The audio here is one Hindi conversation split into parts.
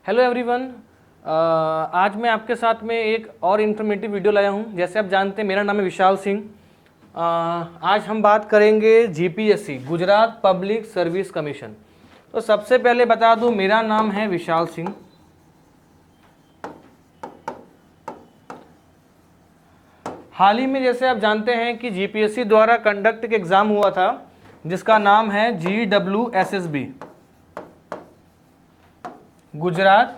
Hello everyone. आज मैं आपके साथ में एक और इन्फॉर्मेटिव वीडियो लाया हूं। जैसे आप जानते हैं मेरा नाम है विशाल सिंह। आज हम बात करेंगे GPSC Gujarat public service commission. तो सबसे पहले बता दूं, मेरा नाम है विशाल सिंह। हाल ही में जैसे आप जानते हैं कि जीपीएससी द्वारा कंडक्ट एक एग्ज़ाम हुआ था जिसका नाम है GWSSB Gujarat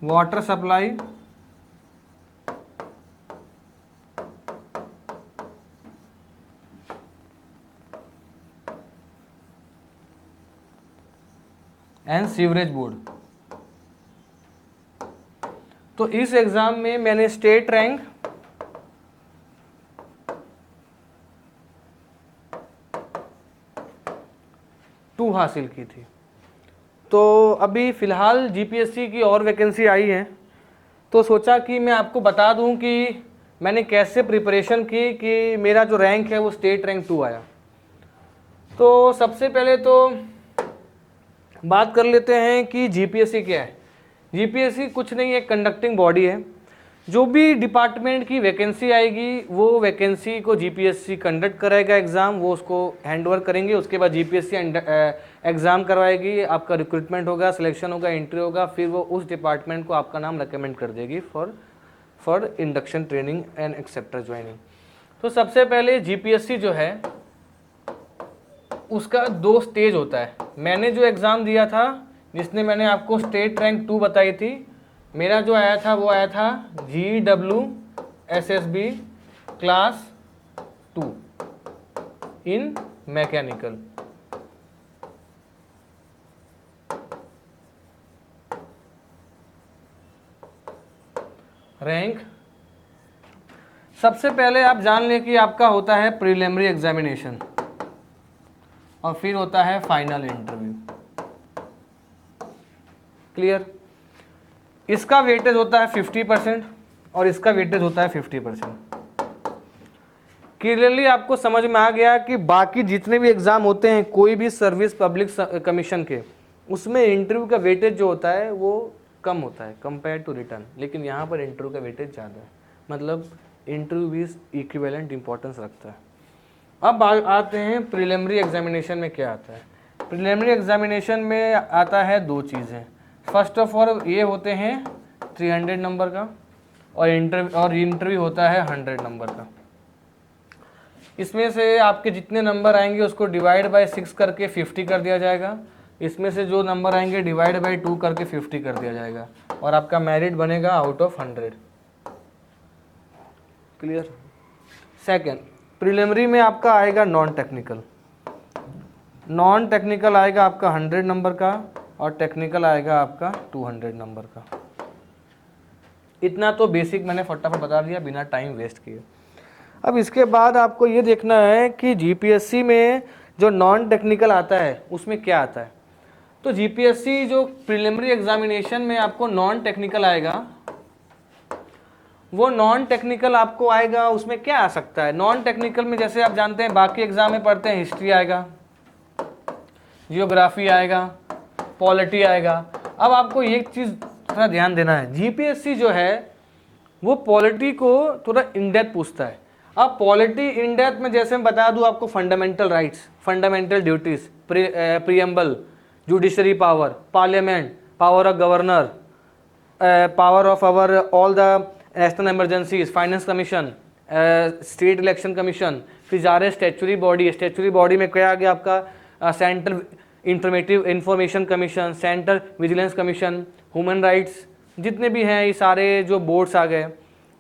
water supply and sewerage board. तो इस एग्ज़ाम में मैंने स्टेट रैंक 2 हासिल की थी। तो अभी फ़िलहाल जीपीएससी की और वैकेंसी आई है, तो सोचा कि मैं आपको बता दूं कि मैंने कैसे प्रिपरेशन की कि मेरा जो रैंक है वो स्टेट रैंक 2 आया। तो सबसे पहले तो बात कर लेते हैं कि जीपीएससी क्या है। जीपीएससी कुछ नहीं, एक कंडक्टिंग बॉडी है। जो भी डिपार्टमेंट की वैकेंसी आएगी वो वैकेंसी को जीपीएससी कंडक्ट कराएगा एग्ज़ाम, वो उसको हैंड ओवर करेंगे। उसके बाद जीपीएससी एग्ज़ाम करवाएगी, आपका रिक्रूटमेंट होगा, सिलेक्शन होगा, एंट्री होगा, फिर वो उस डिपार्टमेंट को आपका नाम रिकमेंड कर देगी for induction training and acceptor joining. तो सबसे पहले जीपीएससी जो है उसका 2 स्टेज होता है। मैंने जो एग्ज़ाम दिया था जिसने मैंने आपको स्टेट रैंक 2 बताई थी, मेरा जो आया था वो आया था GWSSB क्लास 2 इन मैकेनिकल। रैंक सबसे पहले आप जान लें कि आपका होता है प्रीलिमिनरी एग्जामिनेशन और फिर होता है फाइनल इंटरव्यू। क्लियर? इसका वेटेज होता है 50% और इसका वेटेज होता है 50%। क्लियरली आपको समझ में आ गया कि बाकी जितने भी एग्ज़ाम होते हैं कोई भी सर्विस पब्लिक कमीशन के, उसमें इंटरव्यू का वेटेज जो होता है वो कम होता है कंपेयर टू रिटर्न, लेकिन यहाँ पर इंटरव्यू का वेटेज ज़्यादा है। मतलब इंटरव्यू इज इक्विवेलेंट इंपॉर्टेंस रखता है। अब आते हैं प्रीलिमिनरी एग्जामिनेशन में क्या आता है। प्रीलिमिनरी एग्जामिनेशन में आता है 2 चीज़ें। फर्स्ट ऑफ ऑल ये होते हैं 300 नंबर का और इंटरव्यू होता है 100 नंबर का। इसमें से आपके जितने नंबर आएंगे उसको डिवाइड बाय 6 करके 50 कर दिया जाएगा। इसमें से जो नंबर आएंगे डिवाइड बाय 2 करके 50 कर दिया जाएगा और आपका मेरिट बनेगा out of 100। Clear? Second, preliminary में आपका आएगा नॉन टेक्निकल आएगा आपका 100 नंबर का और टेक्निकल आएगा आपका 200 नंबर का। इतना तो बेसिक मैंने फटाफट बता दिया बिना टाइम वेस्ट किए। अब इसके बाद आपको ये देखना है कि जीपीएससी में जो नॉन टेक्निकल आता है उसमें क्या आता है। तो जीपीएससी जो प्रीलिमिनरी एग्जामिनेशन में आपको नॉन टेक्निकल आएगा, वो नॉन टेक्निकल आपको आएगा, उसमें क्या आ सकता है नॉन टेक्निकल में। जैसे आप जानते हैं बाकी एग्जाम में पढ़ते हैं हिस्ट्री आएगा, जियोग्राफी आएगा, पॉलिटी आएगा। अब आपको एक चीज़ थोड़ा ध्यान देना है, जीपीएससी जो है वो पॉलिटी को थोड़ा इन डेप्थ पूछता है। अब पॉलिटी इन डेप्थ में जैसे मैं बता दूं आपको fundamental rights, fundamental duties, preamble, judiciary power, parliament, power of governor, power of our all the national emergencies, finance commission, state election commission, फिर जा रहे स्टैचुरी बॉडी। स्टैचुरी बॉडी में क्या आ गया आपका central informative information commission, central vigilance commission, human rights, जितने भी हैं ये सारे जो बोर्ड्स आ गए।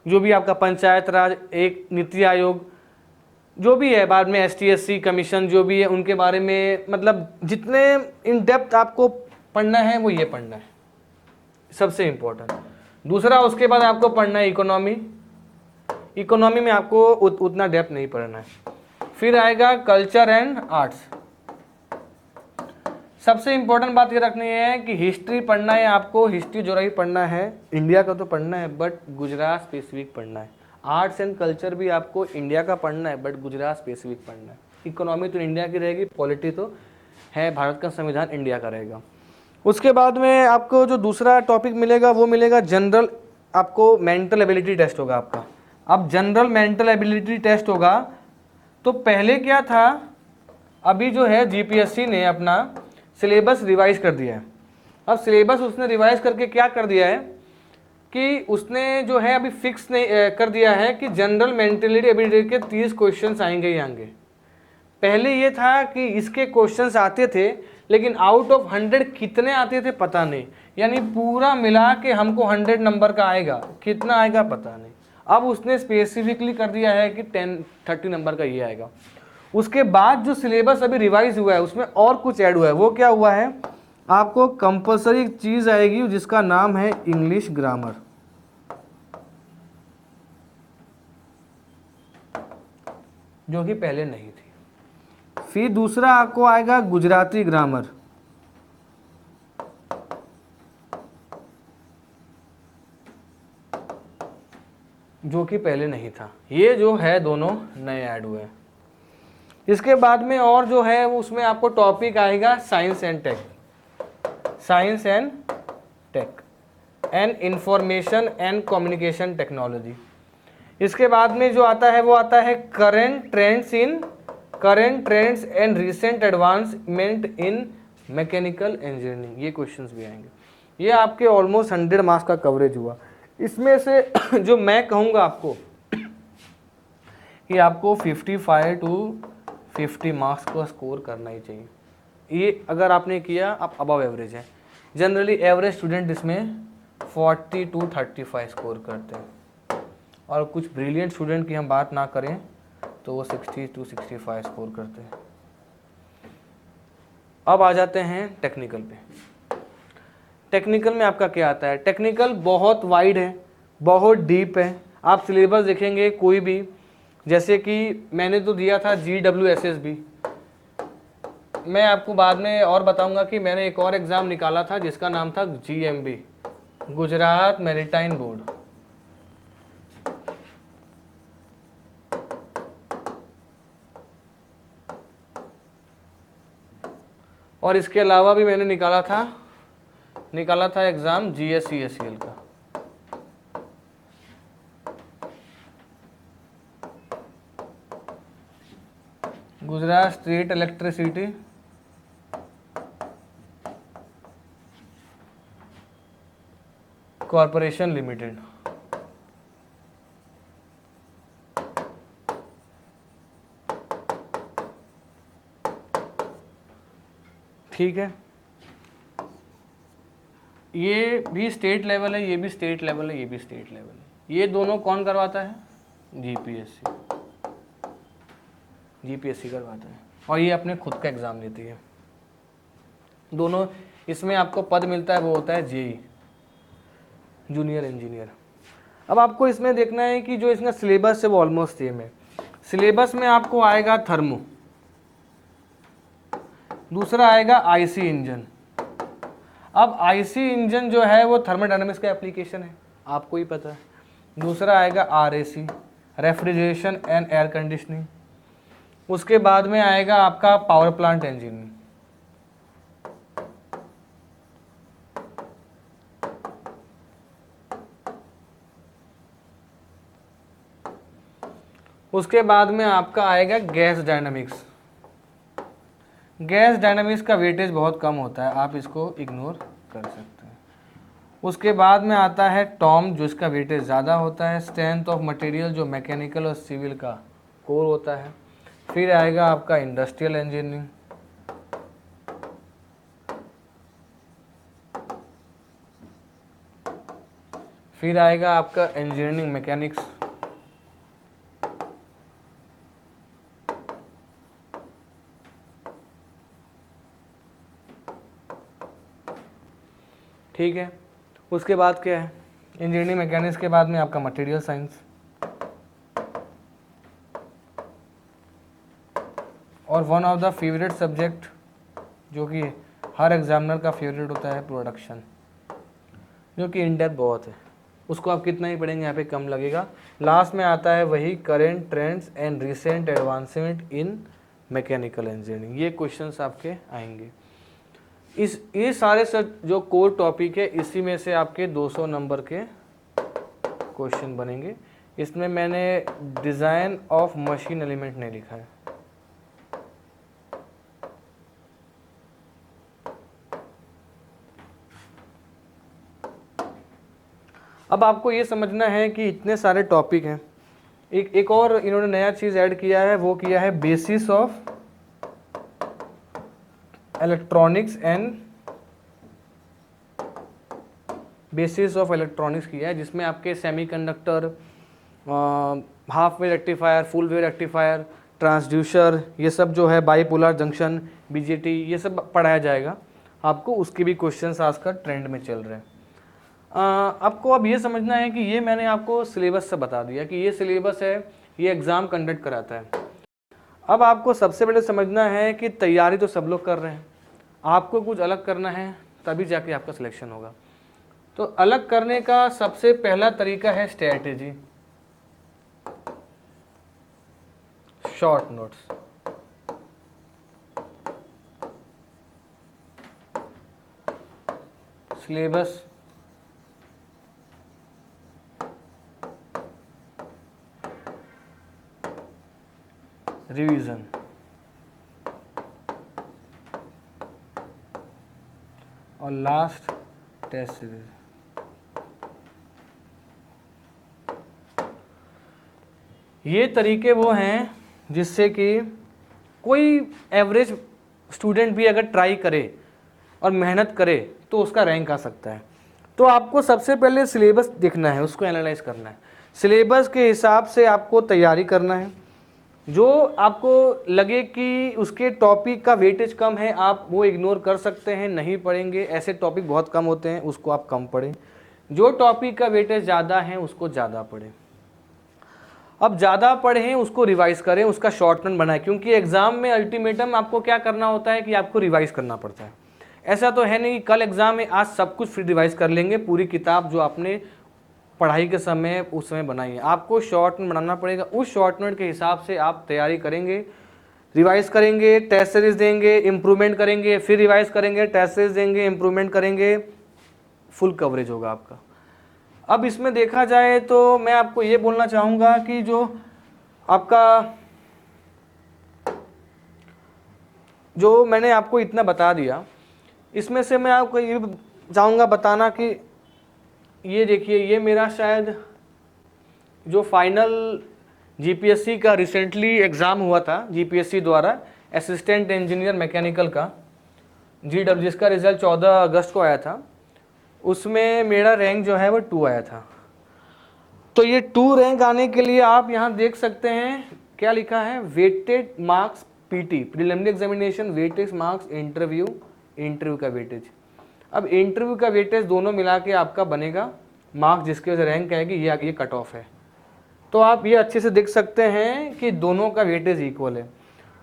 जो भी आपका पंचायत राज, एक नीति आयोग, जो भी है, बाद में एसटीएससी कमीशन जो भी है उनके बारे में, मतलब जितने इन डेप्थ आपको पढ़ना है वो ये पढ़ना है सबसे इम्पोर्टेंट। दूसरा उसके बाद आपको पढ़ना है इकोनॉमी में आपको उतना डेप्थ नहीं पढ़ना है। फिर आएगा कल्चर एंड आर्ट्स। सबसे इम्पोर्टेंट बात ये रखनी है कि हिस्ट्री पढ़ना है आपको, हिस्ट्री ज्योग्राफी पढ़ना है, इंडिया का तो पढ़ना है बट गुजरात स्पेसिफिक पढ़ना है। आर्ट्स एंड कल्चर भी आपको इंडिया का पढ़ना है बट गुजरात स्पेसिफिक पढ़ना है। इकोनॉमी तो इंडिया की रहेगी, पॉलिटी तो है भारत का संविधान इंडिया का रहेगा। उसके बाद में आपको जो दूसरा टॉपिक मिलेगा वो मिलेगा जनरल, आपको मेंटल एबिलिटी टेस्ट होगा आपका। अब जनरल मेंटल एबिलिटी टेस्ट होगा तो पहले क्या था, अभी जो है जीपीएससी ने अपना सिलेबस रिवाइज कर दिया है। अब सिलेबस उसने रिवाइज करके क्या कर दिया है कि उसने जो है अभी फिक्स नहीं कर दिया है कि जनरल मेंटलिटी एबिलिटी के 30 क्वेश्चंस आएंगे ही आएंगे। पहले ये था कि इसके क्वेश्चंस आते थे लेकिन आउट ऑफ 100 कितने आते थे पता नहीं, यानी पूरा मिला के हमको 100 नंबर का आएगा, कितना आएगा पता नहीं। अब उसने स्पेसिफिकली कर दिया है कि 30 नंबर का ये आएगा। उसके बाद जो सिलेबस अभी रिवाइज हुआ है उसमें और कुछ ऐड हुआ है। वो क्या हुआ है, आपको कंपलसरी चीज आएगी जिसका नाम है इंग्लिश ग्रामर, जो कि पहले नहीं थी। फिर दूसरा आपको आएगा गुजराती ग्रामर, जो कि पहले नहीं था। ये जो है दोनों नए ऐड हुए हैं। इसके बाद में और जो है उसमें आपको टॉपिक आएगा science and tech, science and tech and information and communication technology. इसके बाद में जो आता है वो आता है current trends and recent advancement in mechanical engineering. ये क्वेश्चंस भी आएंगे। ये आपके ऑलमोस्ट 100 मार्क्स का कवरेज हुआ। इसमें से जो मैं कहूँगा आपको कि आपको 55 to 50 मार्क्स को स्कोर करना ही चाहिए। ये अगर आपने किया आप अबव एवरेज है। जनरली एवरेज स्टूडेंट इसमें 40 to 35 स्कोर करते हैं, और कुछ ब्रिलियंट स्टूडेंट की हम बात ना करें तो वो 60 to 65 स्कोर करते हैं। अब आ जाते हैं टेक्निकल पे। टेक्निकल में आपका क्या आता है, टेक्निकल बहुत वाइड है, बहुत डीप है। आप सिलेबस देखेंगे कोई भी, जैसे कि मैंने तो दिया था GWSSB, मैं आपको बाद में और बताऊंगा कि मैंने एक और एग्ज़ाम निकाला था जिसका नाम था GMB, गुजरात मैरीटाइम बोर्ड। और इसके अलावा भी मैंने निकाला था एग्ज़ाम GSCSEL का। Gujarat state electricity corporation limited. ठीक है, ये भी स्टेट लेवल है, ये भी स्टेट लेवल है, ये भी स्टेट लेवल है। ये दोनों कौन करवाता है, जीपीएससी करवाता है, और ये अपने खुद का एग्ज़ाम लेती है। दोनों इसमें आपको पद मिलता है, वो होता है जेई, जूनियर इंजीनियर। अब आपको इसमें देखना है कि जो इसका सिलेबस है वो ऑलमोस्ट सेम है। सिलेबस में आपको आएगा थर्मो, दूसरा आएगा आईसी इंजन। अब आईसी इंजन जो है वो थर्मोडायनामिक्स का एप्लीकेशन है, आपको ही पता है। दूसरा आएगा RAC, refrigeration and air conditioning. उसके बाद में आएगा आपका पावर प्लांट इंजीनियरिंग। उसके बाद में आपका आएगा गैस डायनामिक्स। गैस डायनामिक्स का वेटेज बहुत कम होता है, आप इसको इग्नोर कर सकते हैं। उसके बाद में आता है टॉम, जो इसका वेटेज ज़्यादा होता है। स्ट्रेंथ ऑफ मटेरियल, जो मैकेनिकल और सिविल का कोर होता है। फिर आएगा आपका इंडस्ट्रियल इंजीनियरिंग। फिर आएगा आपका इंजीनियरिंग मैकेनिक्स। ठीक है, उसके बाद क्या है, इंजीनियरिंग मैकेनिक्स के बाद में आपका मटेरियल साइंस, और one of the favourite subject जो कि हर एग्जामिनर का फेवरेट होता है, प्रोडक्शन, जो कि इन डेप्थ बहुत है। उसको आप कितना ही पढ़ेंगे यहाँ पे कम लगेगा। लास्ट में आता है वही current trends and recent advancement in mechanical engineering, ये क्वेश्चंस आपके आएंगे। ये सारे सब जो कोर टॉपिक है इसी में से आपके 200 नंबर के क्वेश्चन बनेंगे। इसमें मैंने डिज़ाइन ऑफ मशीन एलिमेंट नहीं लिखा है। अब आपको ये समझना है कि इतने सारे टॉपिक हैं। एक और इन्होंने नया चीज़ ऐड किया है, वो किया है बेसिस ऑफ इलेक्ट्रॉनिक्स किया है, जिसमें आपके semiconductor, half wave rectifier, full wave rectifier, transducer, ये सब जो है बाईपोलर जंक्शन, बीजेटी, ये सब पढ़ाया जाएगा आपको। उसके भी क्वेश्चंस आजकल ट्रेंड में चल रहे हैं। आपको अब ये समझना है कि ये मैंने आपको सिलेबस से बता दिया कि ये सिलेबस है, ये एग्ज़ाम कंडक्ट कराता है। अब आपको सबसे पहले समझना है कि तैयारी तो सब लोग कर रहे हैं, आपको कुछ अलग करना है, तभी जाके आपका सिलेक्शन होगा। तो अलग करने का सबसे पहला तरीका है strategy, short notes. Syllabus, revision, और लास्ट टेस्ट सीरीज। ये तरीके वो हैं जिससे कि कोई एवरेज स्टूडेंट भी अगर ट्राई करे और मेहनत करे तो उसका रैंक आ सकता है। तो आपको सबसे पहले सिलेबस देखना है, उसको एनालाइज करना है, सिलेबस के हिसाब से आपको तैयारी करना है। जो आपको लगे कि उसके टॉपिक का वेटेज कम है, आप वो इग्नोर कर सकते हैं, नहीं पढ़ेंगे, ऐसे टॉपिक बहुत कम होते हैं, उसको आप कम पढ़ें। जो टॉपिक का वेटेज ज़्यादा है उसको ज़्यादा पढ़ें। अब ज़्यादा पढ़ें, उसको रिवाइज़ करें, उसका शॉर्ट नोट बनाएं, क्योंकि एग्ज़ाम में अल्टीमेटम आपको क्या करना होता है कि आपको रिवाइज़ करना पड़ता है। ऐसा तो है नहीं कि कल एग्ज़ाम में आज सब कुछ फिर रिवाइज़ कर लेंगे, पूरी किताब जो आपने पढ़ाई के समय उस समय बनाई है। आपको शॉर्ट नोट बनाना पड़ेगा, उस शॉर्ट नोट के हिसाब से आप तैयारी करेंगे, रिवाइज़ करेंगे, टेस्ट सीरीज देंगे, इम्प्रूवमेंट करेंगे, फिर रिवाइज़ करेंगे, टेस्ट सीरीज देंगे, इम्प्रूवमेंट करेंगे, फुल कवरेज होगा आपका। अब इसमें देखा जाए तो मैं आपको ये बोलना चाहूँगा कि जो आपका, जो मैंने आपको इतना बता दिया, इसमें से मैं आपको ये चाहूँगा बताना कि ये देखिए, ये मेरा शायद जो फाइनल जीपीएससी का रिसेंटली एग्ज़ाम हुआ था जीपीएससी द्वारा, असिस्टेंट इंजीनियर मैकेनिकल का जीडब्ल्यू, जिसका रिज़ल्ट 14 अगस्त को आया था, उसमें मेरा रैंक जो है वो 2 आया था। तो ये 2 रैंक आने के लिए आप यहाँ देख सकते हैं क्या लिखा है, weighted marks PT, preliminary examination, weightage marks interview का वेटेज। अब इंटरव्यू का वेटेज दोनों मिला के आपका बनेगा मार्क्स, जिसके वजह रैंक आएगी, ये कट ऑफ है। तो आप ये अच्छे से देख सकते हैं कि दोनों का वेटेज इक्वल है।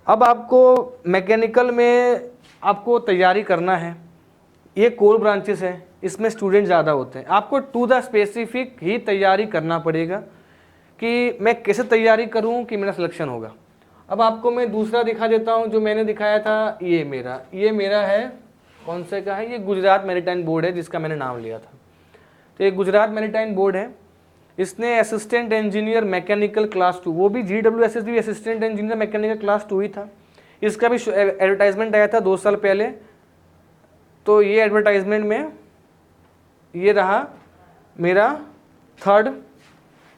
अब आपको मैकेनिकल में आपको तैयारी करना है, ये कोर ब्रांचेस है, इसमें स्टूडेंट ज़्यादा होते हैं, आपको टू द स्पेसिफिक ही तैयारी करना पड़ेगा कि मैं कैसे तैयारी करूं कि मेरा सिलेक्शन होगा। अब आपको मैं दूसरा दिखा देता हूं, जो मैंने दिखाया था, ये मेरा है, कौन से का है, ये गुजरात मैरीटाइम बोर्ड है, जिसका मैंने नाम लिया था। तो ये गुजरात मैरीटाइम बोर्ड है, इसने असिस्टेंट इंजीनियर मैकेनिकल क्लास 2, वो भी GWSS assistant engineer mechanical class 2 ही था। इसका भी एडवर्टाइजमेंट आया था 2 साल पहले। तो ये एडवर्टाइजमेंट में ये रहा मेरा 3rd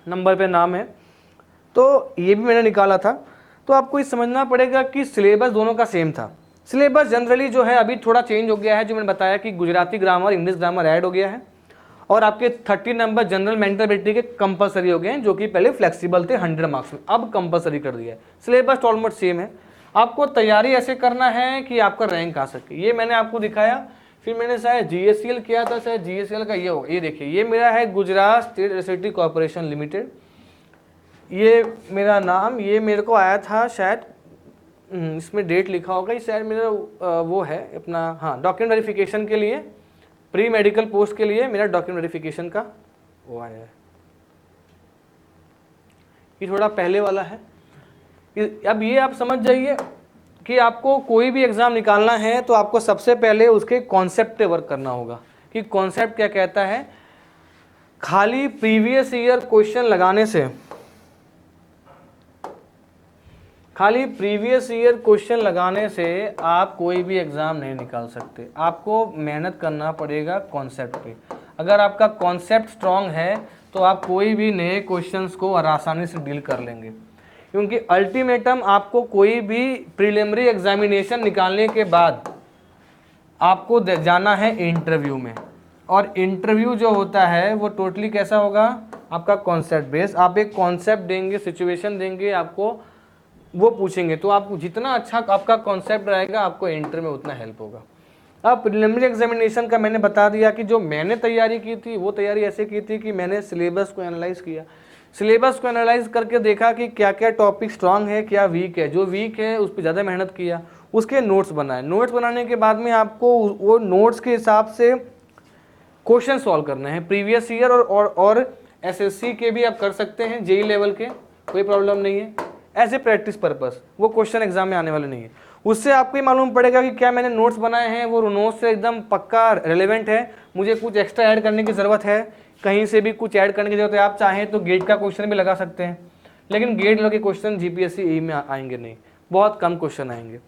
नंबर पे नाम है, तो ये भी मैंने निकाला था। तो आपको ये समझना पड़ेगा कि सिलेबस दोनों का सेम था। सिलेबस जनरली जो है अभी थोड़ा चेंज हो गया है, जो मैंने बताया कि Gujarati grammar, English grammar add हो गया है, और आपके 30 नंबर जनरल मेंटल एबिलिटी के कंपलसरी हो गए हैं, जो कि पहले फ्लेक्सिबल थे 100 मार्क्स में, अब कंपलसरी कर दिया है। सिलेबस ऑलमोस्ट सेम है। आपको तैयारी ऐसे करना है कि आपका रैंक आ सके, ये मैंने आपको दिखाया। फिर मैंने शायद GSCL किया था, शायद GSCL का ये होगा, ये देखिए, ये मेरा है Gujarat state electricity corporation limited, ये मेरा नाम, ये मेरे को आया था शायद, इसमें डेट लिखा होगा, ये शायद मेरा वो है अपना, हाँ, डॉक्यूमेंट वेरिफिकेशन के लिए, प्री मेडिकल पोस्ट के लिए मेरा डॉक्यूमेंट वेरिफिकेशन का वो आया है, ये थोड़ा पहले वाला है। अब ये आप समझ जाइए कि आपको कोई भी एग्ज़ाम निकालना है तो आपको सबसे पहले उसके कॉन्सेप्ट पे वर्क करना होगा कि कॉन्सेप्ट क्या कहता है। खाली प्रीवियस ईयर क्वेश्चन लगाने से, खाली प्रीवियस ईयर क्वेश्चन लगाने से आप कोई भी एग्ज़ाम नहीं निकाल सकते। आपको मेहनत करना पड़ेगा कॉन्सेप्ट पे। अगर आपका कॉन्सेप्ट स्ट्रांग है तो आप कोई भी नए क्वेश्चंस को आसानी से डील कर लेंगे, क्योंकि अल्टीमेटम आपको कोई भी प्रीलिमिनरी एग्जामिनेशन निकालने के बाद आपको जाना है इंटरव्यू में, और इंटरव्यू जो होता है वो टोटली कैसा होगा, आपका कॉन्सेप्ट बेस्ड। आप एक कॉन्सेप्ट देंगे, सिचुएशन देंगे, आपको वो पूछेंगे, तो आपको जितना अच्छा आपका कॉन्सेप्ट रहेगा आपको इंटरव्यू में उतना हेल्प होगा। अब प्रीलिमिनरी एग्जामिनेशन का मैंने बता दिया कि जो मैंने तैयारी की थी वो तैयारी ऐसे की थी कि मैंने सिलेबस को एनालाइज किया, सिलेबस को एनालाइज करके देखा कि क्या क्या टॉपिक स्ट्रांग है, क्या वीक है, जो वीक है उस पर ज़्यादा मेहनत किया, उसके नोट्स बनाए। नोट्स बनाने के बाद में आपको वो नोट्स के हिसाब से क्वेश्चन सॉल्व करना है। प्रीवियस ईयर और एसएससी के भी आप कर सकते हैं, जेई लेवल के, कोई प्रॉब्लम नहीं है। एज ए प्रैक्टिस पर्पस, वो क्वेश्चन एग्जाम में आने वाले नहीं है। उससे आपको ये मालूम पड़ेगा कि क्या मैंने नोट्स बनाए हैं वो नोट्स से एकदम पक्का रेलेवेंट है, मुझे कुछ एक्स्ट्रा ऐड करने की ज़रूरत है, कहीं से भी कुछ ऐड करने की जरूरत है। आप चाहें तो गेट का क्वेश्चन भी लगा सकते हैं, लेकिन गेट लेवल के क्वेश्चन जीपीएससी ई में आएंगे नहीं, बहुत कम क्वेश्चन आएंगे।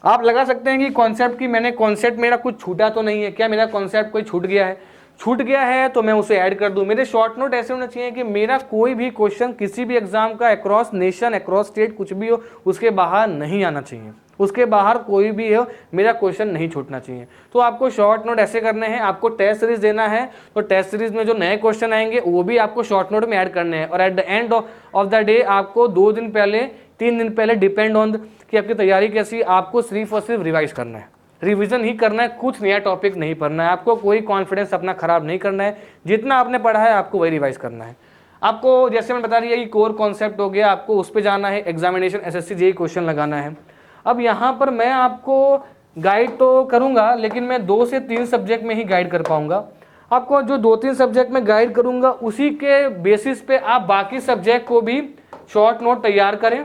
आप लगा सकते हैं कि कॉन्सेप्ट की मैंने कॉन्सेप्ट मेरा कुछ छूटा तो नहीं है, क्या मेरा कॉन्सेप्ट कोई छूट गया है, छूट गया है तो मैं उसे ऐड कर दूं। मेरे शॉर्ट नोट ऐसे होने चाहिए कि मेरा कोई भी क्वेश्चन किसी भी एग्जाम का अक्रॉस नेशन, अक्रॉस स्टेट कुछ भी हो उसके बाहर नहीं आना चाहिए, उसके बाहर कोई भी हो मेरा क्वेश्चन नहीं छूटना चाहिए। तो आपको शॉर्ट नोट ऐसे करने हैं। आपको टेस्ट सीरीज देना है तो टेस्ट सीरीज में जो नए क्वेश्चन आएंगे वो भी आपको शॉर्ट नोट में ऐड करने हैं, और at the end of the day आपको 2 दिन पहले 3 दिन पहले, डिपेंड ऑन कि आपकी तैयारी कैसी, आपको सिर्फ और सिर्फ रिवाइज करना है, रिवीजन ही करना है, कुछ नया टॉपिक नहीं पढ़ना है। आपको कोई कॉन्फिडेंस अपना खराब नहीं करना है, जितना आपने पढ़ा है आपको वही रिवाइज करना है। आपको जैसे मैंने बता दिया कि कोर कॉन्सेप्ट हो गया, आपको उस पर जाना है, एग्जामिनेशन एसएससी जेईई क्वेश्चन लगाना है। अब यहाँ पर मैं आपको गाइड तो करूँगा, लेकिन मैं 2 से 3 सब्जेक्ट में ही गाइड कर पाऊँगा। आपको जो 2-3 सब्जेक्ट में गाइड करूँगा उसी के बेसिस पे आप बाकी सब्जेक्ट को भी शॉर्ट नोट तैयार करें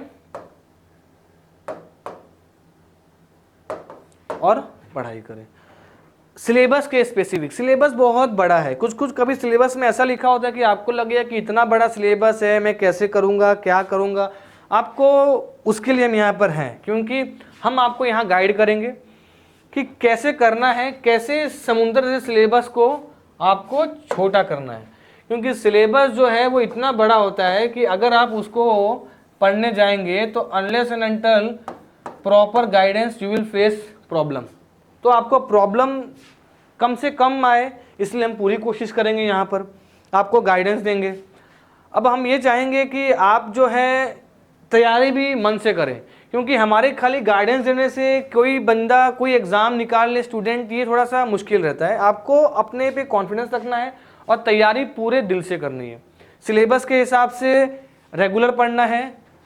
और पढ़ाई करें। सिलेबस के स्पेसिफिक, सिलेबस बहुत बड़ा है, कुछ कुछ कभी सिलेबस में ऐसा लिखा होता है कि आपको लगेगा कि इतना बड़ा सिलेबस है, मैं कैसे करूँगा, क्या करूँगा। आपको उसके लिए हम यहाँ पर हैं, क्योंकि हम आपको यहाँ गाइड करेंगे कि कैसे करना है, कैसे समुद्र से सिलेबस को आपको छोटा करना है। क्योंकि सिलेबस जो है वो इतना बड़ा होता है कि अगर आप उसको पढ़ने जाएंगे तो unless and until proper guidance you will face problem. तो आपको प्रॉब्लम कम से कम आए, इसलिए हम पूरी कोशिश करेंगे, यहाँ पर आपको गाइडेंस देंगे। अब हम ये चाहेंगे कि आप जो है तैयारी भी मन से करें, क्योंकि हमारे खाली गाइडेंस देने से कोई बंदा कोई एग्ज़ाम निकाल ले स्टूडेंट, ये थोड़ा सा मुश्किल रहता है। आपको अपने पे कॉन्फिडेंस रखना है और तैयारी पूरे दिल से करनी है। सिलेबस के हिसाब से रेगुलर पढ़ना है।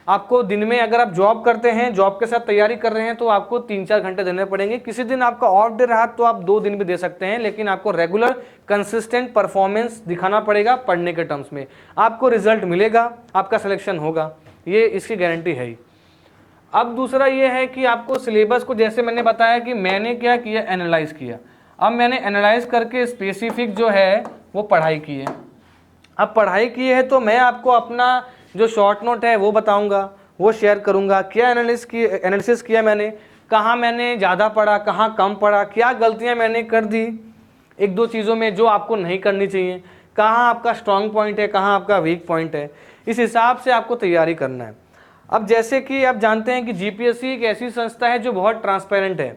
आपको दिन में, अगर आप जॉब करते हैं, जॉब के साथ तैयारी कर रहे हैं, तो आपको 3-4 घंटे देने पड़ेंगे। किसी दिन आपका ऑफ डे रहा तो आप 2 दिन भी दे सकते हैं, लेकिन आपको रेगुलर कंसिस्टेंट परफॉर्मेंस दिखाना पड़ेगा पढ़ने के टर्म्स में। आपको रिजल्ट मिलेगा, आपका सिलेक्शन होगा, ये इसकी गारंटी है ही। अब दूसरा ये है कि आपको सिलेबस को, जैसे मैंने बताया कि मैंने क्या किया, एनालाइज किया। अब मैंने एनालाइज करके स्पेसिफिक जो है वो पढ़ाई की है। अब पढ़ाई की है तो मैं आपको अपना जो शॉर्ट नोट है वो बताऊंगा, वो शेयर करूंगा। क्या एनालिसिस किया मैंने, कहाँ मैंने ज़्यादा पढ़ा, कहाँ कम पढ़ा, क्या गलतियाँ मैंने कर दी 1-2 चीज़ों में जो आपको नहीं करनी चाहिए, कहाँ आपका स्ट्रॉन्ग पॉइंट है, कहाँ आपका वीक पॉइंट है। इस हिसाब से आपको तैयारी करना है। अब जैसे कि आप जानते हैं कि जीपीएससी एक ऐसी संस्था है जो बहुत ट्रांसपेरेंट है,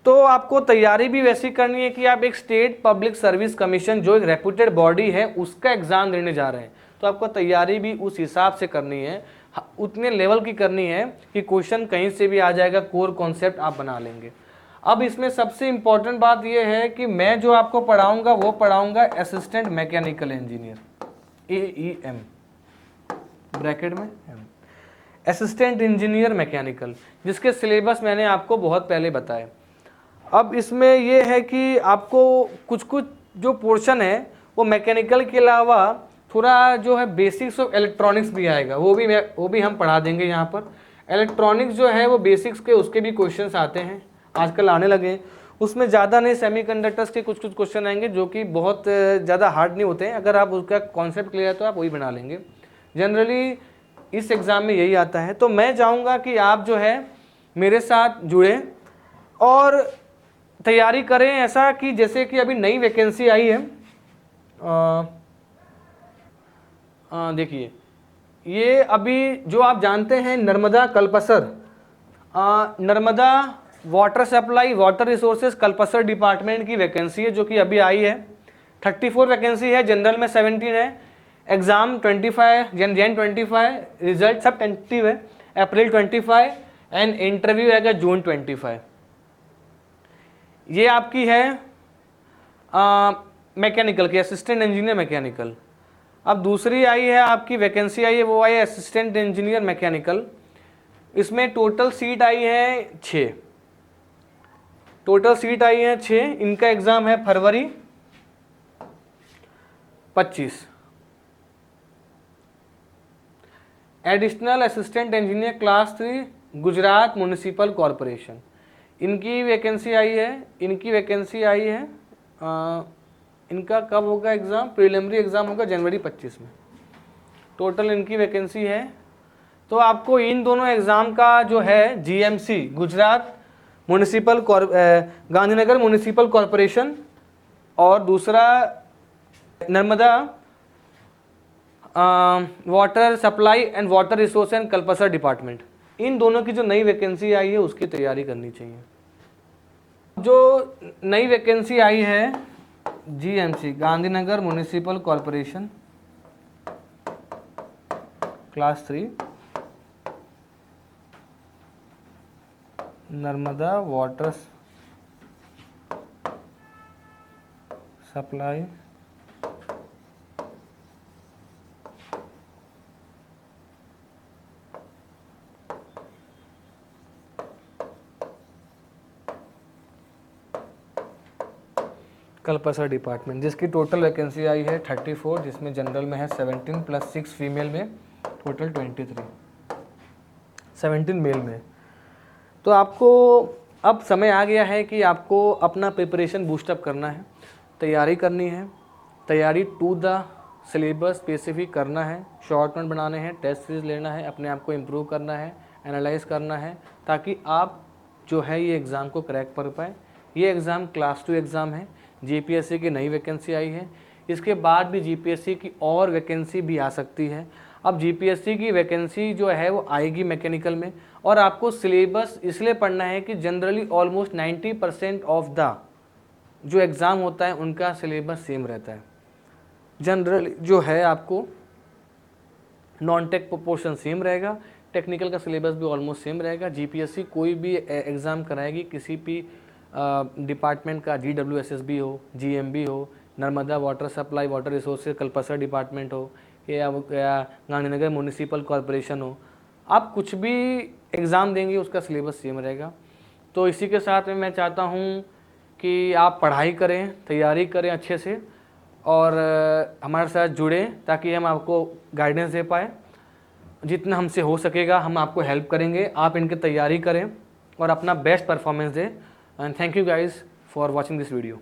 तो आपको तैयारी भी वैसी करनी है कि आप एक स्टेट पब्लिक सर्विस कमीशन जो एक रेप्यूटेड बॉडी है उसका एग्ज़ाम देने जा रहे हैं, तो आपको तैयारी भी उस हिसाब से करनी है, उतने लेवल की करनी है कि क्वेश्चन कहीं से भी आ जाएगा, कोर कॉन्सेप्ट आप बना लेंगे। अब इसमें सबसे इम्पॉर्टेंट बात यह है कि मैं जो आपको पढ़ाऊंगा वो पढ़ाऊंगा assistant mechanical engineer, AEM bracket में असिस्टेंट इंजीनियर मैकेनिकल, जिसके सिलेबस मैंने आपको बहुत पहले बताए। अब इसमें यह है कि आपको कुछ कुछ जो पोर्शन है वो मैकेनिकल के अलावा थोड़ा जो है बेसिक्स ऑफ इलेक्ट्रॉनिक्स भी आएगा, वो भी हम पढ़ा देंगे यहाँ पर। इलेक्ट्रॉनिक्स जो है वो बेसिक्स के उसके भी क्वेश्चंस आते हैं, आजकल आने लगे हैं। उसमें ज़्यादा नहीं, सेमीकंडक्टर्स के कुछ कुछ क्वेश्चन आएंगे जो कि बहुत ज़्यादा हार्ड नहीं होते हैं, अगर आप उसका कॉन्सेप्ट क्लियर है तो आप वही बना लेंगे। जनरली इस एग्ज़ाम में यही आता है। तो मैं चाहूँगा कि आप जो है मेरे साथ जुड़ें और तैयारी करें, ऐसा कि जैसे कि अभी नई वैकेंसी आई है, देखिए ये अभी जो आप जानते हैं Narmada Kalpasar, Narmada water supply water resources Kalpasar department की वैकेंसी है जो कि अभी आई है। 34 वैकेंसी है, जनरल में 17 है, एग्ज़ाम 25 जन 25, रिजल्ट सब टेंटेटिव है, अप्रैल 25 एंड इंटरव्यू आएगा जून 25। ये आपकी है मैकेनिकल की, असिस्टेंट इंजीनियर मैकेनिकल। अब दूसरी आई है आपकी वैकेंसी आई है, वो आई है असिस्टेंट इंजीनियर मैकेनिकल। इसमें टोटल सीट आई है 6, टोटल सीट आई है 6। इनका एग्ज़ाम है फरवरी 25। Additional assistant engineer class 3 Gujarat municipal corporation, इनकी वैकेंसी आई है, इनकी वैकेंसी आई है। इनका कब होगा एग्ज़ाम? प्रीलिमिनरी एग्ज़ाम होगा जनवरी 25 में। टोटल इनकी वैकेंसी है। तो आपको इन दोनों एग्ज़ाम का जो है GMC Gujarat municipal Gandhinagar municipal corporation और दूसरा Narmada water supply and water resource and Kalpasar department, इन दोनों की जो नई वैकेंसी आई है उसकी तैयारी करनी चाहिए। जो नई वैकेंसी आई है GMC Gandhinagar municipal corporation class 3 Narmada water supply Kalpasar department, जिसकी टोटल वैकेंसी आई है 34, जिसमें जनरल में है 17 प्लस 6 फीमेल में टोटल 23, 17 मेल में। तो आपको अब समय आ गया है कि आपको अपना प्रिपरेशन बूस्टअप करना है, तैयारी करनी है, तैयारी टू द सिलेबस स्पेसिफिक करना है, शॉर्ट नोट बनाने हैं, टेस्ट सीरीज लेना है, अपने आप को इम्प्रूव करना है, एनालाइज करना है, ताकि आप जो है ये एग्ज़ाम को क्रैक कर पाए। ये एग्ज़ाम क्लास 2 एग्ज़ाम है, जीपीएससी की नई वैकेंसी आई है, इसके बाद भी जीपीएससी की और वैकेंसी भी आ सकती है। अब जीपीएससी की वैकेंसी जो है वो आएगी मैकेनिकल में, और आपको सिलेबस इसलिए पढ़ना है कि जनरली ऑलमोस्ट 90% ऑफ द जो एग्ज़ाम होता है उनका सिलेबस सेम रहता है। जनरली जो है आपको नॉन टेक पोर्शन सेम रहेगा, टेक्निकल का सिलेबस भी ऑलमोस्ट सेम रहेगा। जीपीएससी कोई भी एग्ज़ाम कराएगी किसी भी डिपार्टमेंट का, GWSSB हो, GMB हो, Narmada water supply water resources Kalpasar department हो या गांधीनगर म्युनिसिपल कॉरपोरेशन हो, आप कुछ भी एग्ज़ाम देंगे उसका सिलेबस सेम रहेगा। तो इसी के साथ में मैं चाहता हूँ कि आप पढ़ाई करें, तैयारी करें अच्छे से और हमारे साथ जुड़ें ताकि हम आपको गाइडेंस दे पाए। जितना हमसे हो सकेगा हम आपको हेल्प करेंगे, आप इनकी तैयारी करें और अपना बेस्ट परफॉर्मेंस दें। And thank you guys for watching this video.